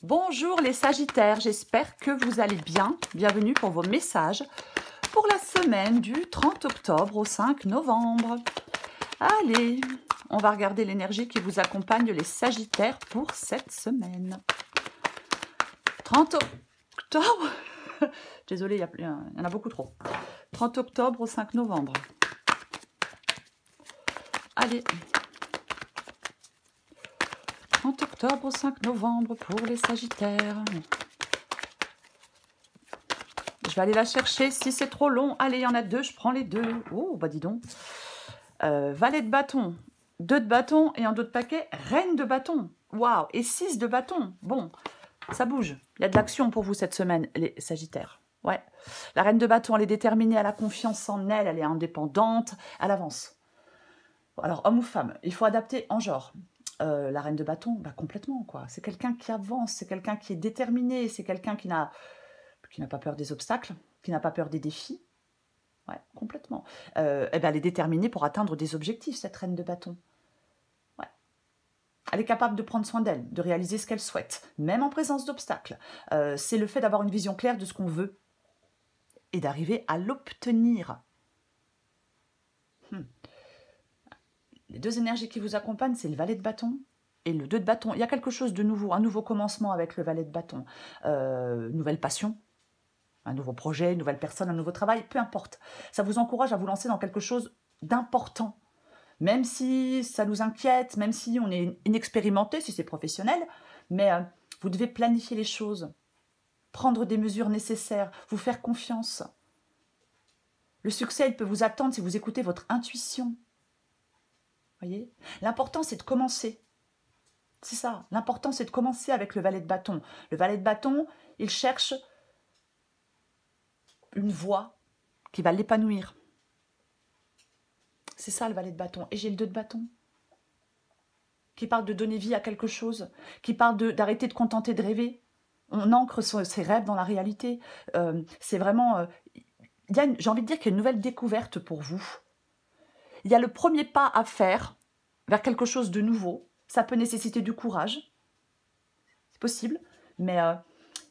Bonjour les Sagittaires, j'espère que vous allez bien. Bienvenue pour vos messages pour la semaine du 30 octobre au 5 novembre. Allez, on va regarder l'énergie qui vous accompagne les Sagittaires pour cette semaine. 30 octobre, désolée, il y en a beaucoup trop. 30 octobre au 5 novembre. Allez. 30 octobre au 5 novembre pour les Sagittaires. Je vais aller la chercher. Si c'est trop long, allez, il y en a deux, je prends les deux. Oh, bah dis donc. Valet de bâton, 2 de bâton et un autre paquet, reine de bâton. Waouh, et 6 de bâton. Bon, ça bouge. Il y a de l'action pour vous cette semaine, les Sagittaires. Ouais. La reine de bâton, elle est déterminée, elle a confiance en elle, elle est indépendante, elle avance. Alors, homme ou femme, il faut adapter en genre. La reine de bâton, bah, complètement, quoi. C'est quelqu'un qui avance, c'est quelqu'un qui est déterminé, c'est quelqu'un qui n'a pas peur des obstacles, qui n'a pas peur des défis. Ouais, complètement. Ben, elle est déterminée pour atteindre des objectifs, cette reine de bâton. Ouais. Elle est capable de prendre soin d'elle, de réaliser ce qu'elle souhaite, même en présence d'obstacles. C'est le fait d'avoir une vision claire de ce qu'on veut et d'arriver à l'obtenir. Les deux énergies qui vous accompagnent, c'est le valet de bâton et le 2 de bâton. Il y a quelque chose de nouveau, un nouveau commencement avec le valet de bâton. Nouvelle passion, un nouveau projet, une nouvelle personne, un nouveau travail, peu importe. Ça vous encourage à vous lancer dans quelque chose d'important. Même si ça nous inquiète, même si on est inexpérimenté, si c'est professionnel, mais vous devez planifier les choses, prendre des mesures nécessaires, vous faire confiance. Le succès, il peut vous attendre si vous écoutez votre intuition. Voyez, l'important, c'est de commencer. C'est ça. L'important, c'est de commencer avec le valet de bâton. Le valet de bâton, il cherche une voie qui va l'épanouir. C'est ça, le valet de bâton. Et j'ai le 2 de bâton qui parle de donner vie à quelque chose, qui parle d'arrêter de contenter de rêver. On ancre ses rêves dans la réalité. C'est vraiment... j'ai envie de dire qu'il y a une nouvelle découverte pour vous. Il y a le premier pas à faire vers quelque chose de nouveau. Ça peut nécessiter du courage. C'est possible. Mais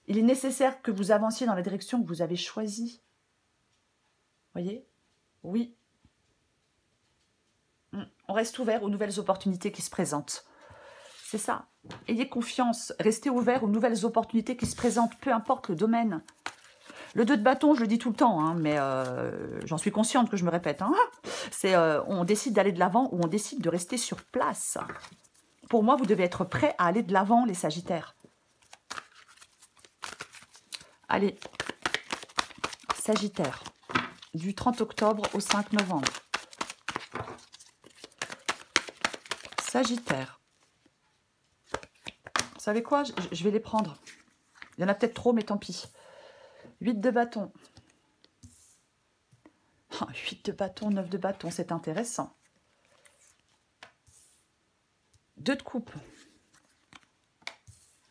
il est nécessaire que vous avanciez dans la direction que vous avez choisie. Voyez? Oui. On reste ouvert aux nouvelles opportunités qui se présentent. C'est ça. Ayez confiance. Restez ouvert aux nouvelles opportunités qui se présentent, peu importe le domaine. Le 2 de bâton, je le dis tout le temps, hein, mais j'en suis consciente que je me répète. Hein. C'est on décide d'aller de l'avant ou on décide de rester sur place. Pour moi, vous devez être prêts à aller de l'avant, les Sagittaires. Allez, Sagittaire, du 30 octobre au 5 novembre. Sagittaire. Vous savez quoi? Je vais les prendre. Il y en a peut-être trop, mais tant pis. 8 de bâton. 8 de bâton, 9 de bâton, c'est intéressant. 2 de coupe.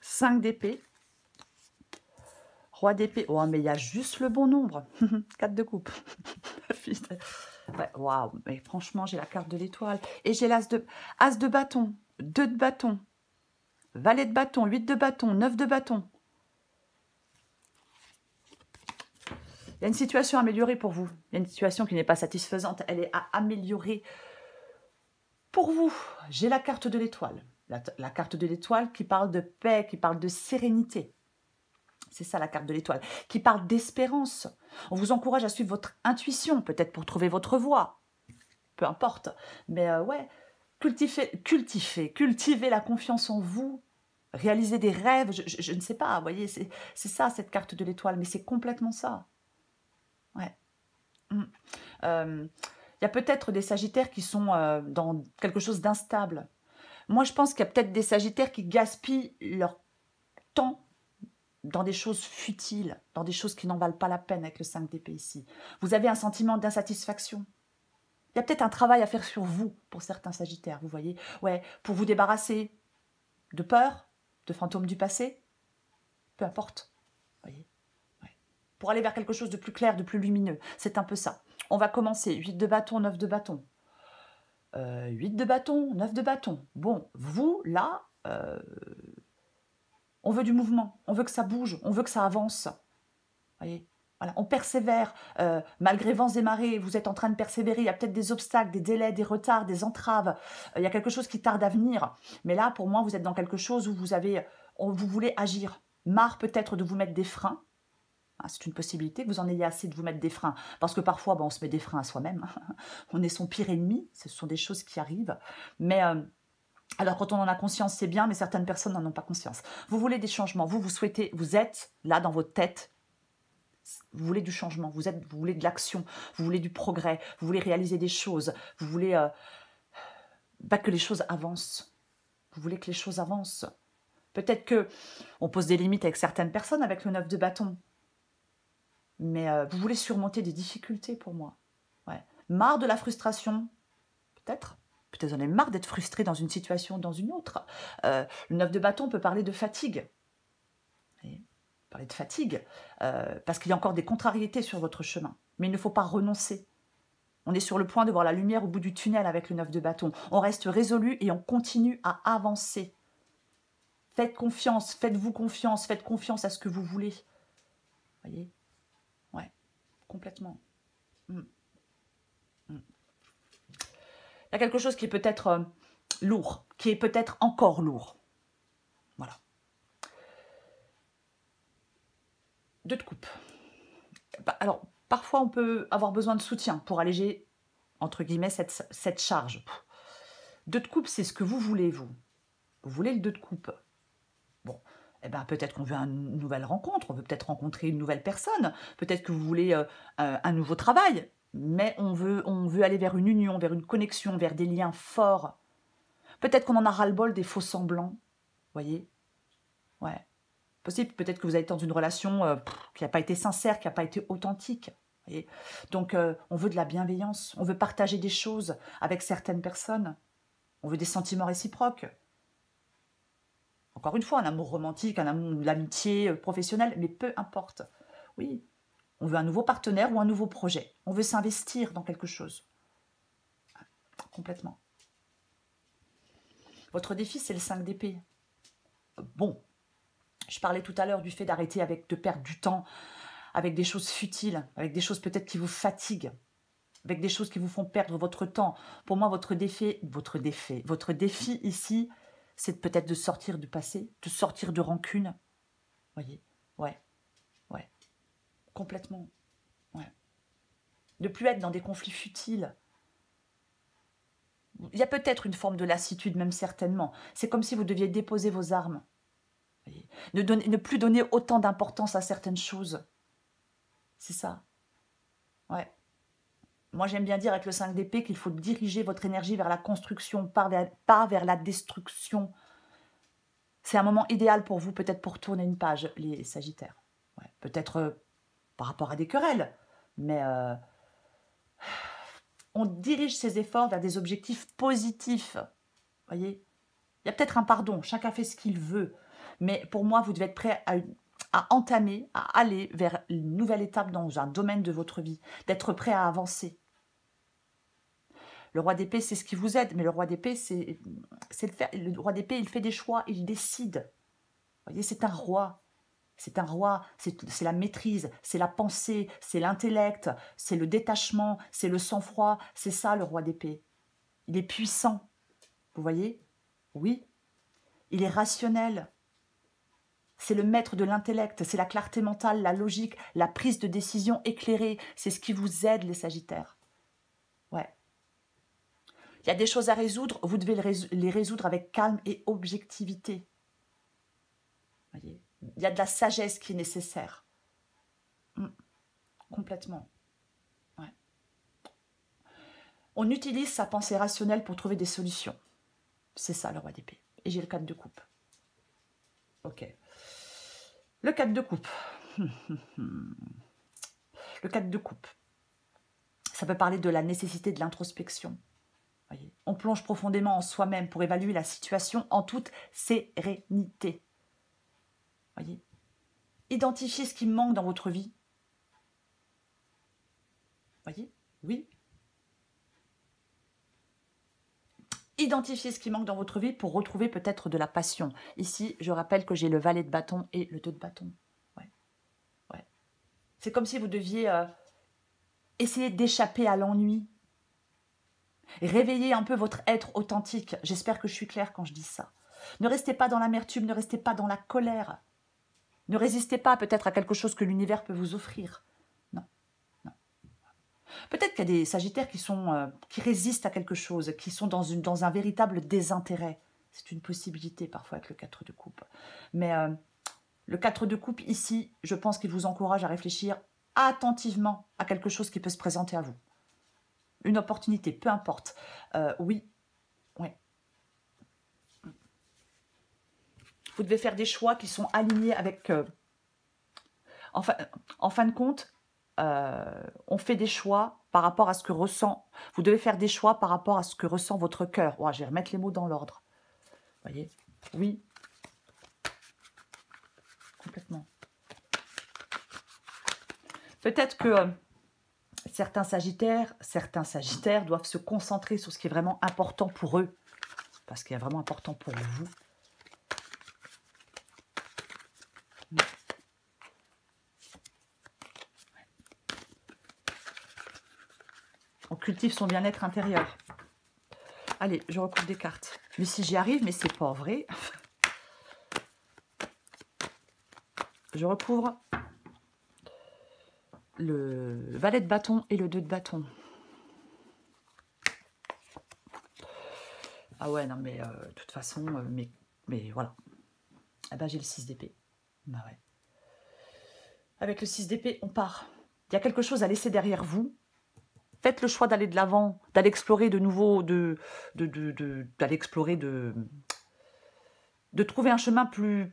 5 d'épée. Roi d'épée. Oh, mais il y a juste le bon nombre. 4 de coupe. Ouais, waouh, mais franchement, j'ai la carte de l'étoile. Et j'ai l'as de bâton, 2 de bâton, valet de bâton, 8 de bâton, 9 de bâton. Il y a une situation améliorée pour vous. Il y a une situation qui n'est pas satisfaisante. Elle est à améliorer pour vous. J'ai la carte de l'étoile. La carte de l'étoile qui parle de paix, qui parle de sérénité. C'est ça la carte de l'étoile. Qui parle d'espérance. On vous encourage à suivre votre intuition, peut-être pour trouver votre voie. Peu importe. Mais ouais, cultivez la confiance en vous. Réaliser des rêves. Je ne sais pas, vous voyez, c'est ça cette carte de l'étoile. Mais c'est complètement ça. Ouais. Y a peut-être des Sagittaires qui sont dans quelque chose d'instable. Moi, je pense qu'il y a peut-être des Sagittaires qui gaspillent leur temps dans des choses futiles, dans des choses qui n'en valent pas la peine avec le 5 d'épée ici. Vous avez un sentiment d'insatisfaction. Il y a peut-être un travail à faire sur vous pour certains Sagittaires, vous voyez. Ouais, pour vous débarrasser de peur, de fantômes du passé, peu importe, vous voyez. Pour aller vers quelque chose de plus clair, de plus lumineux. C'est un peu ça. On va commencer. 8 de bâton, 9 de bâton. 8 de bâton, 9 de bâton. Bon, vous, là, On veut du mouvement, on veut que ça bouge, on veut que ça avance. Voyez, voilà, on persévère, malgré vents et marées, vous êtes en train de persévérer, il y a peut-être des obstacles, des délais, des retards, des entraves, il y a quelque chose qui tarde à venir. Mais là, pour moi, vous êtes dans quelque chose où vous voulez agir. Marre peut-être de vous mettre des freins. Ah, c'est une possibilité que vous en ayez assez de vous mettre des freins. Parce que parfois, on se met des freins à soi-même. On est son pire ennemi, ce sont des choses qui arrivent. Mais alors, quand on en a conscience, c'est bien, mais certaines personnes n'en ont pas conscience. Vous voulez des changements, vous souhaitez, vous êtes là dans votre tête, vous voulez du changement, vous voulez de l'action, vous voulez du progrès, vous voulez réaliser des choses, vous voulez que les choses avancent. Vous voulez que les choses avancent. Peut-être qu'on pose des limites avec certaines personnes avec le 9 de bâton. Mais vous voulez surmonter des difficultés pour moi. Ouais. Marre de la frustration, peut-être. Peut-être vous en avez marre d'être frustré dans une situation ou dans une autre. Le 9 de bâton peut parler de fatigue. Parler de fatigue, parce qu'il y a encore des contrariétés sur votre chemin. Mais il ne faut pas renoncer. On est sur le point de voir la lumière au bout du tunnel avec le 9 de bâton. On reste résolu et on continue à avancer. Faites confiance, faites-vous confiance, faites confiance à ce que vous voulez. Voyez? Ouais, complètement. Il y a quelque chose qui est peut-être lourd, qui est peut-être encore lourd. Voilà. 2 de coupe. Alors, parfois, on peut avoir besoin de soutien pour alléger, entre guillemets, cette charge. 2 de coupe, c'est ce que vous voulez, vous. Vous voulez le 2 de coupe. Bon, eh ben, peut-être qu'on veut une nouvelle rencontre, on veut peut-être rencontrer une nouvelle personne, peut-être que vous voulez un nouveau travail, mais on veut aller vers une union, vers une connexion, vers des liens forts. Peut-être qu'on en a ras-le-bol des faux semblants, voyez? Ouais. Possible, peut-être que vous êtes dans une relation qui n'a pas été sincère, qui n'a pas été authentique. Voyez. Donc, on veut de la bienveillance, on veut partager des choses avec certaines personnes, on veut des sentiments réciproques. Encore une fois, un amour romantique, un amour, l'amitié professionnelle, mais peu importe. Oui, on veut un nouveau partenaire ou un nouveau projet. On veut s'investir dans quelque chose. Complètement. Votre défi, c'est le 5 d'épée. Bon, je parlais tout à l'heure du fait d'arrêter de perdre du temps avec des choses futiles, avec des choses peut-être qui vous fatiguent, avec des choses qui vous font perdre votre temps. Pour moi, votre défi ici, c'est peut-être de sortir du passé, de sortir de rancune. Voyez, ouais, complètement, ouais. De plus être dans des conflits futiles. Il y a peut-être une forme de lassitude, même certainement. C'est comme si vous deviez déposer vos armes. Voyez. Ne plus donner autant d'importance à certaines choses. C'est ça. Ouais. Moi, j'aime bien dire avec le 5 d'épée qu'il faut diriger votre énergie vers la construction, pas vers la destruction. C'est un moment idéal pour vous, peut-être pour tourner une page, les Sagittaires. Ouais. Peut-être par rapport à des querelles, mais on dirige ses efforts vers des objectifs positifs. Voyez, il y a peut-être un pardon, chacun fait ce qu'il veut, mais pour moi, vous devez être prêt à entamer, à aller vers une nouvelle étape dans un domaine de votre vie, d'être prêt à avancer. Le roi d'épée, c'est ce qui vous aide, mais le roi d'épée, le roi d'épée, il fait des choix, il décide. Vous voyez, c'est un roi. C'est un roi, c'est la maîtrise, c'est la pensée, c'est l'intellect, c'est le détachement, c'est le sang-froid. C'est ça, le roi d'épée. Il est puissant. Vous voyez? Oui. Il est rationnel. C'est le maître de l'intellect, c'est la clarté mentale, la logique, la prise de décision éclairée. C'est ce qui vous aide, les Sagittaires. Ouais. Il y a des choses à résoudre, vous devez les résoudre avec calme et objectivité. Voyez, il y a de la sagesse qui est nécessaire. Complètement. Ouais. On utilise sa pensée rationnelle pour trouver des solutions. C'est ça, le roi d'épée. Et j'ai le 4 de coupe. Ok. Le 4 de coupe. Le 4 de coupe. Ça peut parler de la nécessité de l'introspection. On plonge profondément en soi-même pour évaluer la situation en toute sérénité. Voyez. Identifiez ce qui manque dans votre vie. Voyez. Oui. identifier ce qui manque dans votre vie pour retrouver peut-être de la passion. Ici, je rappelle que j'ai le valet de bâton et le 2 de bâton. Ouais. Ouais. C'est comme si vous deviez essayer d'échapper à l'ennui. Réveiller un peu votre être authentique. J'espère que je suis claire quand je dis ça. Ne restez pas dans l'amertume, ne restez pas dans la colère. Ne résistez pas peut-être à quelque chose que l'univers peut vous offrir. Non, non. Peut-être qu'il y a des sagittaires qui résistent à quelque chose, qui sont dans un véritable désintérêt. C'est une possibilité parfois avec le 4 de coupe. Mais le 4 de coupe ici, je pense qu'il vous encourage à réfléchir attentivement à quelque chose qui peut se présenter à vous. Une opportunité, peu importe. Oui, oui. Vous devez faire des choix qui sont alignés avec... en fin de compte, on fait des choix par rapport à ce que ressent... Vous devez faire des choix par rapport à ce que ressent votre cœur. Oh, je vais remettre les mots dans l'ordre. Vous voyez? Oui. Complètement. Peut-être que certains sagittaires doivent se concentrer sur ce qui est vraiment important pour eux. Parce qu'il est vraiment important pour vous. On cultive son bien-être intérieur. Allez, je recoupe des cartes. Mais si j'y arrive, mais c'est pas vrai. Je recouvre le valet de bâton et le 2 de bâton. Ah ouais, non, mais de toute façon, mais voilà. Ah bah, j'ai le 6 d'épée. Bah ouais. Avec le 6 d'épée, on part. Il y a quelque chose à laisser derrière vous. Faites le choix d'aller de l'avant, d'aller explorer de nouveau, d'aller explorer, de trouver un chemin plus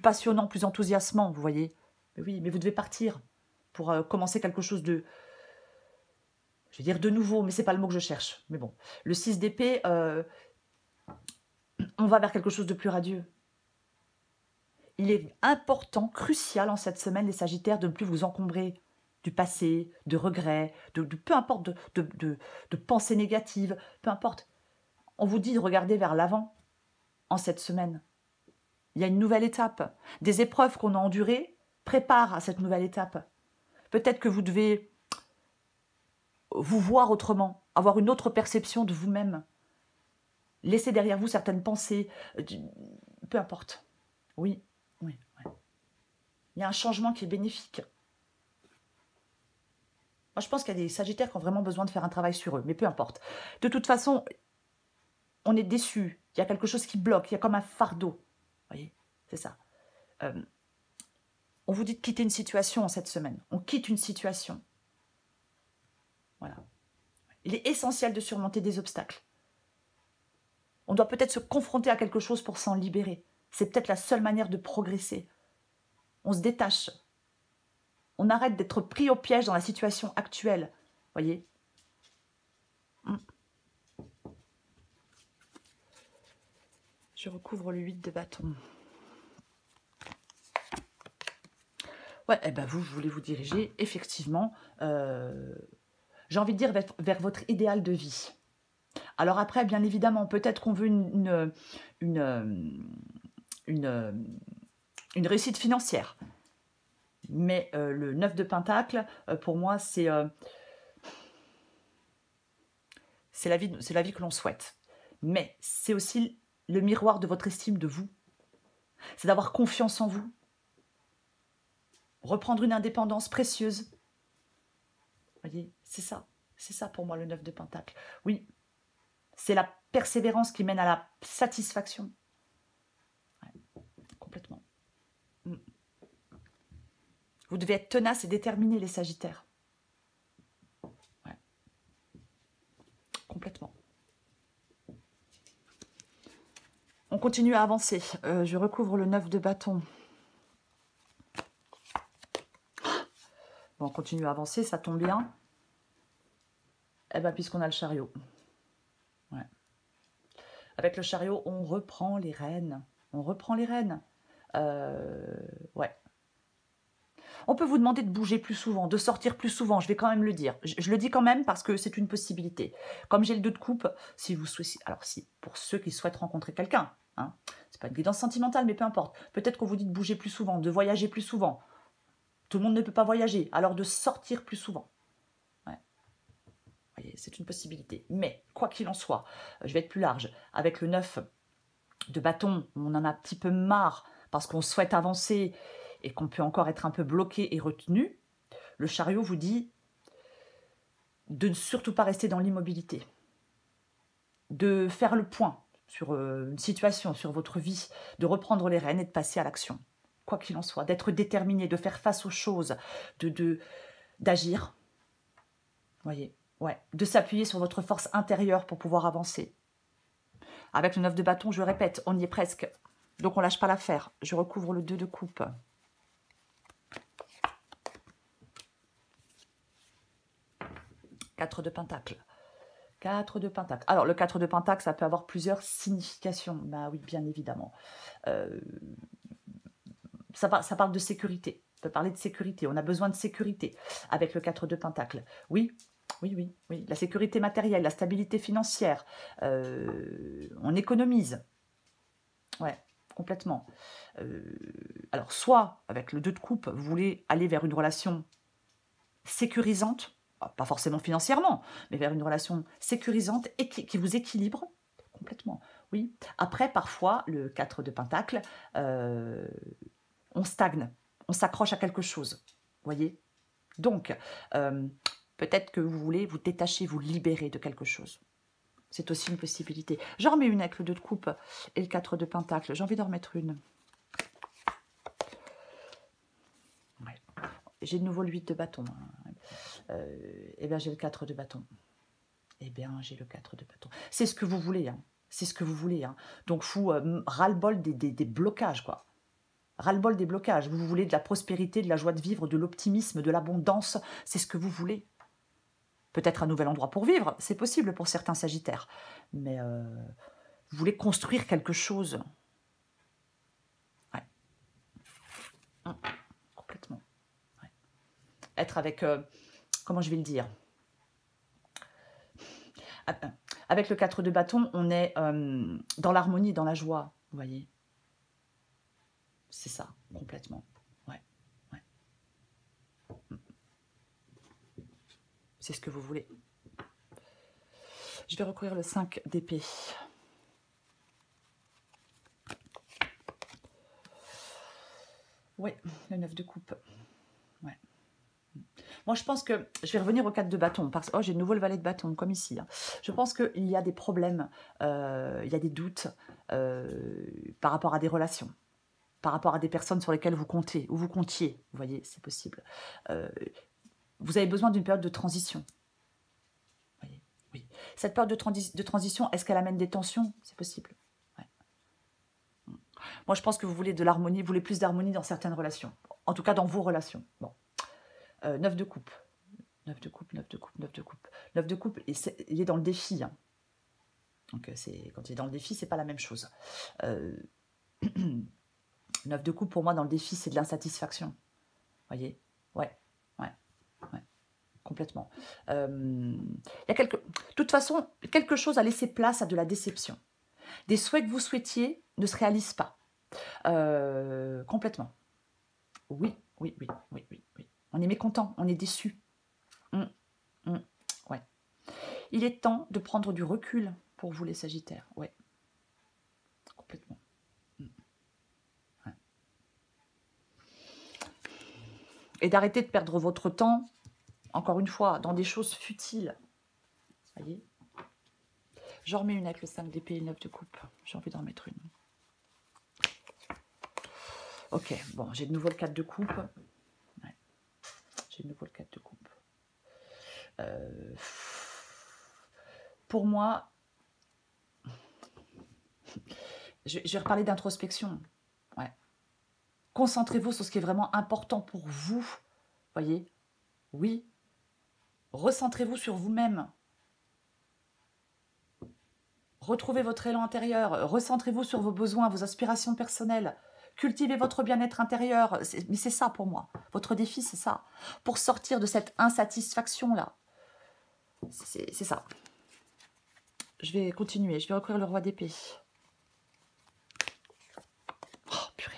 passionnant, plus enthousiasmant, vous voyez. Mais oui, mais vous devez partir pour commencer quelque chose de... Je vais dire de nouveau, mais c'est pas le mot que je cherche. Mais bon, le 6 d'épée, on va vers quelque chose de plus radieux. Il est important, crucial en cette semaine, les Sagittaires, de ne plus vous encombrer du passé, de regrets, peu importe, de pensées négatives, peu importe. On vous dit de regarder vers l'avant en cette semaine. Il y a une nouvelle étape. Des épreuves qu'on a endurées préparent à cette nouvelle étape. Peut-être que vous devez vous voir autrement, avoir une autre perception de vous-même. Laisser derrière vous certaines pensées, peu importe. Oui, oui, oui. Il y a un changement qui est bénéfique. Moi, je pense qu'il y a des Sagittaires qui ont vraiment besoin de faire un travail sur eux, mais peu importe. De toute façon, on est déçu. Il y a quelque chose qui bloque, il y a comme un fardeau. Vous voyez, c'est ça. On vous dit de quitter une situation en cette semaine. On quitte une situation. Voilà. Il est essentiel de surmonter des obstacles. On doit peut-être se confronter à quelque chose pour s'en libérer. C'est peut-être la seule manière de progresser. On se détache. On arrête d'être pris au piège dans la situation actuelle. Voyez ? Je recouvre le 8 de bâton. Ouais, eh ben vous voulez vous diriger, effectivement, j'ai envie de dire vers votre idéal de vie. Alors après, bien évidemment, peut-être qu'on veut une réussite financière. Mais le 9 de Pentacle, pour moi, c'est la vie que l'on souhaite. Mais c'est aussi le miroir de votre estime de vous. C'est d'avoir confiance en vous. Reprendre une indépendance précieuse. Vous voyez, c'est ça pour moi le 9 de Pentacle. Oui, c'est la persévérance qui mène à la satisfaction. Ouais, complètement. Vous devez être tenace et déterminé, les Sagittaires. Ouais. Complètement. On continue à avancer. Je recouvre le 9 de bâton. Bon, on continue à avancer, ça tombe bien. Eh bien, puisqu'on a le chariot. Ouais. Avec le chariot, on reprend les rênes. On reprend les rênes. Ouais. On peut vous demander de bouger plus souvent, de sortir plus souvent, je vais quand même le dire. Je le dis quand même parce que c'est une possibilité. Comme j'ai le 2 de coupe, si vous souhaitez, alors si, pour ceux qui souhaitent rencontrer quelqu'un, hein, c'est pas une guidance sentimentale, mais peu importe. Peut-être qu'on vous dit de bouger plus souvent, de voyager plus souvent. Tout le monde ne peut pas voyager, alors de sortir plus souvent. Ouais. Vous voyez, c'est une possibilité. Mais, quoi qu'il en soit, je vais être plus large. Avec le 9 de bâton, on en a un petit peu marre parce qu'on souhaite avancer et qu'on peut encore être un peu bloqué et retenu. Le chariot vous dit de ne surtout pas rester dans l'immobilité, de faire le point sur une situation, sur votre vie, de reprendre les rênes et de passer à l'action. Quoi qu'il en soit, d'être déterminé, de faire face aux choses, d'agir. Voyez, ouais, de s'appuyer sur votre force intérieure pour pouvoir avancer. Avec le 9 de bâton, je répète, on y est presque. Donc on lâche pas l'affaire. Je recouvre le 2 de coupe. Quatre de pentacle. 4 de pentacle. Alors, le 4 de pentacle, ça peut avoir plusieurs significations. Bah oui, bien évidemment. Ça parle de sécurité. On peut parler de sécurité. On a besoin de sécurité avec le 4 de pentacle. Oui, oui, oui, oui. La sécurité matérielle, la stabilité financière. On économise. Ouais, complètement. Alors, soit, avec le 2 de coupe, vous voulez aller vers une relation sécurisante, pas forcément financièrement, mais vers une relation sécurisante et qui vous équilibre complètement. Oui. Après, parfois, le 4 de pentacle, on stagne, on s'accroche à quelque chose. Voyez. Donc, peut-être que vous voulez vous détacher, vous libérer de quelque chose. C'est aussi une possibilité. J'en remets une avec le 2 de coupe et le 4 de pentacle. J'ai envie d'en remettre une. Ouais. J'ai de nouveau le 8 de bâton. Eh bien, j'ai le 4 de bâton. Eh bien, j'ai le 4 de bâton. C'est ce que vous voulez, hein. C'est ce que vous voulez, hein. Donc, ras-le-bol des blocages, quoi. Ras-le-bol des blocages. Vous voulez de la prospérité, de la joie de vivre, de l'optimisme, de l'abondance. C'est ce que vous voulez. Peut-être un nouvel endroit pour vivre. C'est possible pour certains sagittaires. Mais vous voulez construire quelque chose. Ouais. Complètement. Ouais. Être avec... comment je vais le dire ? Avec le 4 de bâton, on est dans l'harmonie, dans la joie, vous voyez. C'est ça, complètement. Ouais, ouais. C'est ce que vous voulez. Je vais recourir le 5 d'épée. Oui, le 9 de coupe. Ouais. Moi, je pense que... Je vais revenir au 4 de bâton. Parce que j'ai de nouveau le valet de bâton, comme ici. Hein. Je pense qu'il y a des problèmes, il y a des doutes par rapport à des relations, par rapport à des personnes sur lesquelles vous comptez, ou vous comptiez. Vous voyez, c'est possible. Vous avez besoin d'une période de transition. Vous voyez, oui. Cette période de transition, est-ce qu'elle amène des tensions? C'est possible. Ouais. Moi, je pense que vous voulez de l'harmonie, vous voulez plus d'harmonie dans certaines relations. En tout cas, dans vos relations. Bon. 9 de coupe. 9 de coupe, 9 de coupe, 9 de coupe. 9 de coupe, il est dans le défi. Hein. Donc, quand il est dans le défi, c'est pas la même chose. 9 de coupe, pour moi, dans le défi, c'est de l'insatisfaction. Vous voyez? Ouais, ouais, ouais. Complètement. Il y a de toute façon, quelque chose a laissé place à de la déception. Des souhaits que vous souhaitiez ne se réalisent pas. Complètement. Oui, oui, oui, oui, oui, oui. On est mécontent, on est déçu. Ouais. Il est temps de prendre du recul pour vous, les Sagittaires. Ouais. Complètement. Ouais. Et d'arrêter de perdre votre temps, encore une fois, dans des choses futiles. Voyez. J'en remets une avec le 5 d'épée et le 9 de coupe. J'ai envie d'en mettre une. Ok, bon, j'ai de nouveau le 4 de coupe. Ouais. J'ai de nouveau le 4 de coupe. Pour moi, je vais reparler d'introspection. Ouais. Concentrez-vous sur ce qui est vraiment important pour vous. Voyez? Oui. Recentrez-vous sur vous-même. Retrouvez votre élan intérieur. Recentrez-vous sur vos besoins, vos aspirations personnelles. cultiver votre bien-être intérieur. Mais c'est ça pour moi. Votre défi, c'est ça. Pour sortir de cette insatisfaction-là. C'est ça. Je vais continuer. Je vais recouvrir le roi d'épée. Oh, purée.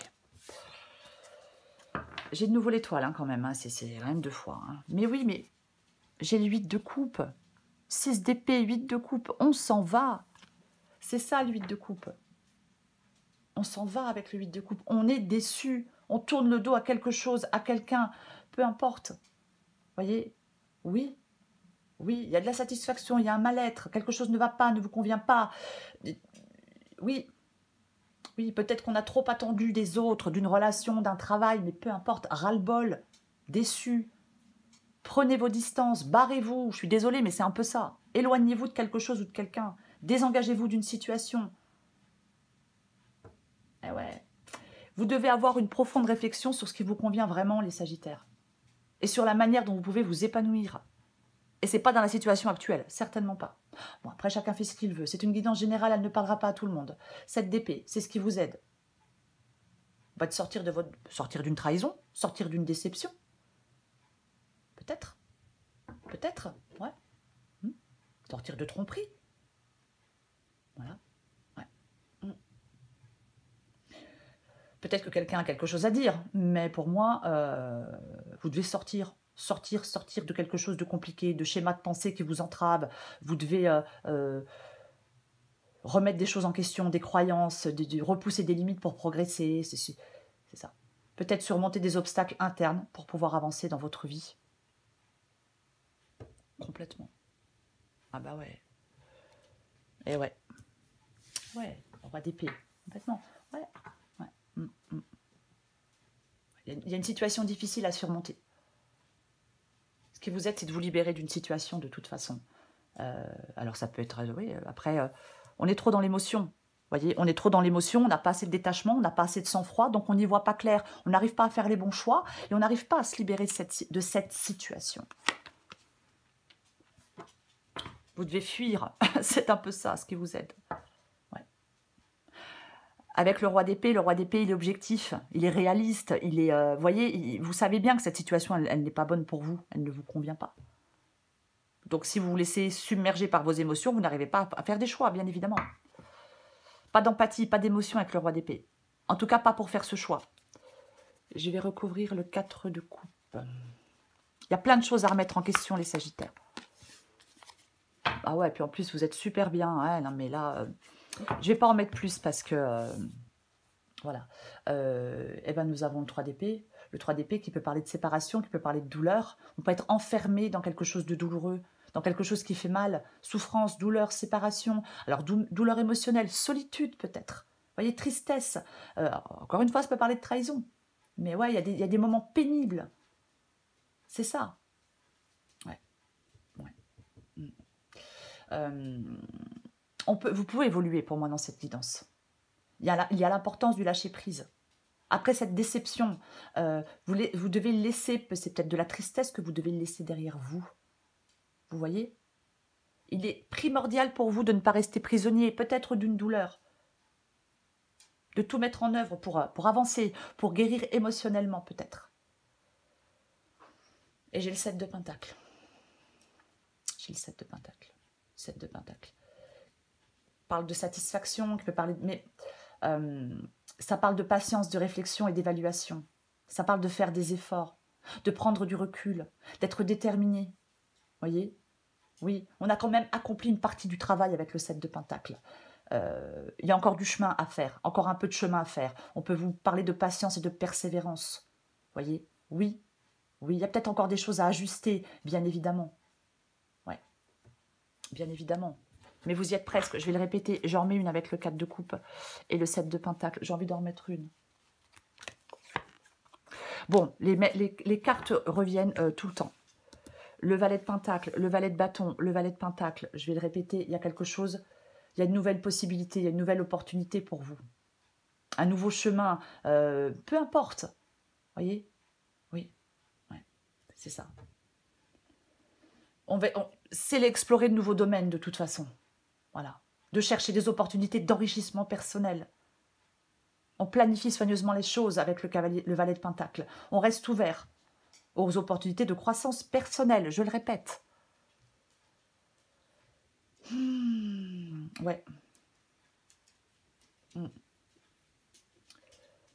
J'ai de nouveau l'étoile hein, quand même. Hein. C'est quand même 2 fois. Hein. Mais oui, mais j'ai le 8 de coupe. 6 d'épée, 8 de coupe. On s'en va. C'est ça le 8 de coupe. On s'en va avec le 8 de coupe. On est déçu. On tourne le dos à quelque chose, à quelqu'un. Peu importe. Voyez? Oui. Oui, il y a de la satisfaction, il y a un mal-être. Quelque chose ne va pas, ne vous convient pas. Oui. Oui, peut-être qu'on a trop attendu des autres, d'une relation, d'un travail, mais peu importe. Ras-le-bol. Déçu. Prenez vos distances. Barrez-vous. Je suis désolée, mais c'est un peu ça. Éloignez-vous de quelque chose ou de quelqu'un. Désengagez-vous d'une situation. Eh ouais. Vous devez avoir une profonde réflexion sur ce qui vous convient vraiment, les Sagittaires. Et sur la manière dont vous pouvez vous épanouir. Et c'est pas dans la situation actuelle, certainement pas. Bon, après, chacun fait ce qu'il veut. C'est une guidance générale, elle ne parlera pas à tout le monde. Cette d'épée, c'est ce qui vous aide. Va sortir d'une trahison, sortir d'une déception. Peut-être. Peut-être, ouais. Sortir de tromperie. Voilà. Ouais. Peut-être que quelqu'un a quelque chose à dire, mais pour moi, vous devez sortir de quelque chose de compliqué, de schéma de pensée qui vous entrave. Vous devez remettre des choses en question, des croyances, de repousser des limites pour progresser. C'est ça. Peut-être surmonter des obstacles internes pour pouvoir avancer dans votre vie. Complètement. Ah bah ouais. Et ouais. Ouais, roi d'épée. Complètement. Ouais. Il y a une situation difficile à surmonter. Ce qui vous aide, c'est de vous libérer d'une situation de toute façon. Alors ça peut être... Oui, après, on est trop dans l'émotion. Vous voyez, on est trop dans l'émotion, on n'a pas assez de détachement, on n'a pas assez de sang-froid, donc on n'y voit pas clair. On n'arrive pas à faire les bons choix et on n'arrive pas à se libérer de cette situation. Vous devez fuir. C'est un peu ça, ce qui vous aide. Avec le roi d'épée, il est objectif, il est réaliste, il est, voyez, vous savez bien que cette situation, elle n'est pas bonne pour vous, elle ne vous convient pas. Donc si vous vous laissez submerger par vos émotions, vous n'arrivez pas à faire des choix, bien évidemment. Pas d'empathie, pas d'émotion avec le roi d'épée. En tout cas, pas pour faire ce choix. Je vais recouvrir le 4 de coupe. Il y a plein de choses à remettre en question, les Sagittaires. Ah ouais, puis en plus, vous êtes super bien. Hein, non, mais là... je ne vais pas en mettre plus parce que, voilà. Eh ben, nous avons le 3 d'épée. Le 3 d'épée qui peut parler de séparation, qui peut parler de douleur. On peut être enfermé dans quelque chose de douloureux, dans quelque chose qui fait mal. Souffrance, douleur, séparation. Alors, douleur émotionnelle, solitude peut-être. Vous voyez, tristesse. Encore une fois, ça peut parler de trahison. Mais ouais, il y a des moments pénibles. C'est ça. Ouais. Vous pouvez évoluer pour moi dans cette guidance. Il y a l'importance du lâcher-prise. Après cette déception, vous devez laisser, c'est peut-être de la tristesse que vous devez laisser derrière vous. Vous voyez? Il est primordial pour vous de ne pas rester prisonnier, peut-être d'une douleur. De tout mettre en œuvre pour avancer, pour guérir émotionnellement peut-être. Et j'ai le 7 de Pentacle. J'ai le 7 de Pentacle. 7 de Pentacle. Parle de satisfaction, qui peut parler de... Mais ça parle de patience, de réflexion et d'évaluation. Ça parle de faire des efforts, de prendre du recul, d'être déterminé. Voyez? Oui, on a quand même accompli une partie du travail avec le 7 de Pentacle. Il y a encore du chemin à faire, encore un peu de chemin à faire. On peut vous parler de patience et de persévérance. Voyez? Oui, oui, il y a peut-être encore des choses à ajuster, bien évidemment. Ouais, bien évidemment. Mais vous y êtes presque, je vais le répéter. J'en remets une avec le 4 de coupe et le 7 de Pentacle. J'ai envie d'en remettre une. Bon, les cartes reviennent tout le temps. Le valet de Pentacle, le valet de bâton, le valet de Pentacle. Je vais le répéter, il y a quelque chose, il y a une nouvelle possibilité, il y a une nouvelle opportunité pour vous. Un nouveau chemin, peu importe. Voyez? Oui, ouais, c'est ça. C'est l'explorer de nouveaux domaines de toute façon. Voilà. De chercher des opportunités d'enrichissement personnel. On planifie soigneusement les choses avec le valet de Pentacle. On reste ouvert aux opportunités de croissance personnelle, je le répète. Ouais.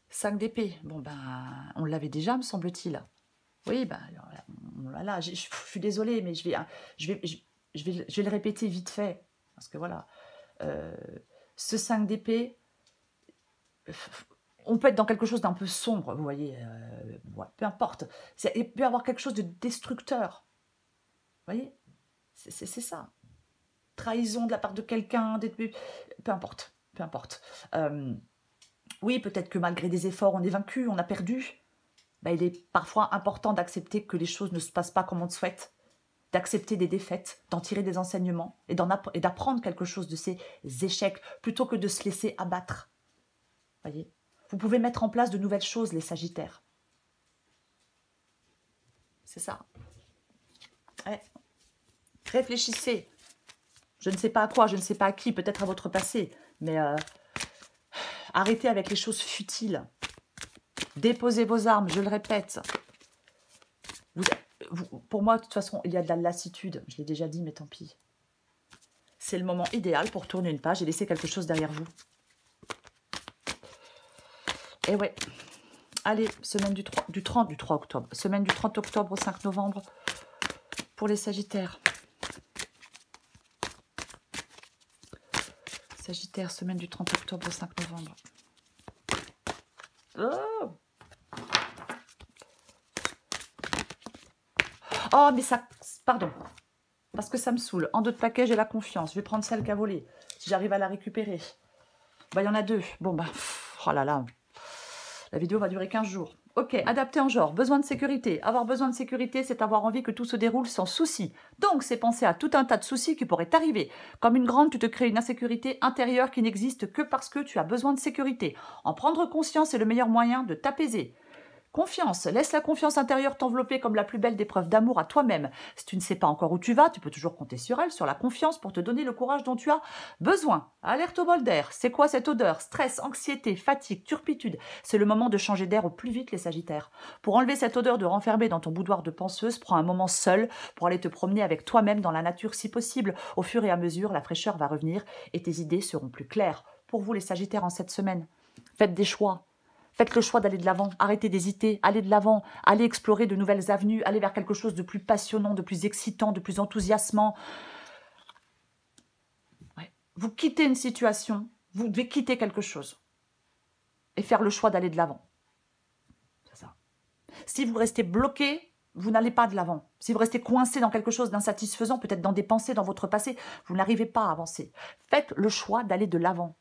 5 d'épée. Bon, ben, on l'avait déjà, me semble-t-il. Oui, ben, voilà, je suis désolée, mais je vais le répéter vite fait. Parce que voilà, ce 5 d'épée, on peut être dans quelque chose d'un peu sombre, vous voyez. Ouais, peu importe. Il peut y avoir quelque chose de destructeur. Vous voyez, c'est ça. Trahison de la part de quelqu'un, peu importe, peu importe. Oui, peut-être que malgré des efforts, on est vaincu, on a perdu. Ben, il est parfois important d'accepter que les choses ne se passent pas comme on le souhaite, d'accepter des défaites, d'en tirer des enseignements et d'apprendre quelque chose de ces échecs plutôt que de se laisser abattre. Voyez, vous pouvez mettre en place de nouvelles choses, les Sagittaires. C'est ça. Ouais. Réfléchissez. Je ne sais pas à quoi, je ne sais pas à qui, peut-être à votre passé, mais arrêtez avec les choses futiles. Déposez vos armes, je le répète. Pour moi, de toute façon, il y a de la lassitude. Je l'ai déjà dit, mais tant pis. C'est le moment idéal pour tourner une page et laisser quelque chose derrière vous. Et ouais. Allez, semaine du 3 octobre. Semaine du 30 octobre au 5 novembre pour les Sagittaires. Sagittaire, semaine du 30 octobre au 5 novembre. Oh, mais ça... Pardon. Parce que ça me saoule. En 2 de paquet, j'ai la confiance. Je vais prendre celle qui a volé. Si j'arrive à la récupérer. Bah, il y en a 2. Bon, bah... Oh là là. La vidéo va durer 15 jours. Ok, adapté en genre. Besoin de sécurité. Avoir besoin de sécurité, c'est avoir envie que tout se déroule sans souci. Donc, c'est penser à tout un tas de soucis qui pourraient t'arriver. Comme une grande, tu te crées une insécurité intérieure qui n'existe que parce que tu as besoin de sécurité. En prendre conscience est le meilleur moyen de t'apaiser. Confiance, laisse la confiance intérieure t'envelopper comme la plus belle des preuves d'amour à toi-même. Si tu ne sais pas encore où tu vas, tu peux toujours compter sur elle, sur la confiance pour te donner le courage dont tu as besoin. Alerte au bol d'air, c'est quoi cette odeur? Stress, anxiété, fatigue, turpitude. C'est le moment de changer d'air au plus vite les Sagittaires. Pour enlever cette odeur de renfermer dans ton boudoir de penseuse, prends un moment seul pour aller te promener avec toi-même dans la nature si possible. Au fur et à mesure, la fraîcheur va revenir et tes idées seront plus claires. Pour vous les Sagittaires en cette semaine, faites des choix. Faites le choix d'aller de l'avant, arrêtez d'hésiter, allez de l'avant, allez explorer de nouvelles avenues, allez vers quelque chose de plus passionnant, de plus excitant, de plus enthousiasmant. Ouais. Vous quittez une situation, vous devez quitter quelque chose et faire le choix d'aller de l'avant. C'est ça. Si vous restez bloqué, vous n'allez pas de l'avant. Si vous restez coincé dans quelque chose d'insatisfaisant, peut-être dans des pensées, dans votre passé, vous n'arrivez pas à avancer. Faites le choix d'aller de l'avant.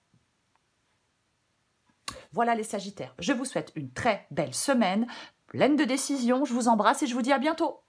Voilà les Sagittaires, je vous souhaite une très belle semaine, pleine de décisions, je vous embrasse et je vous dis à bientôt.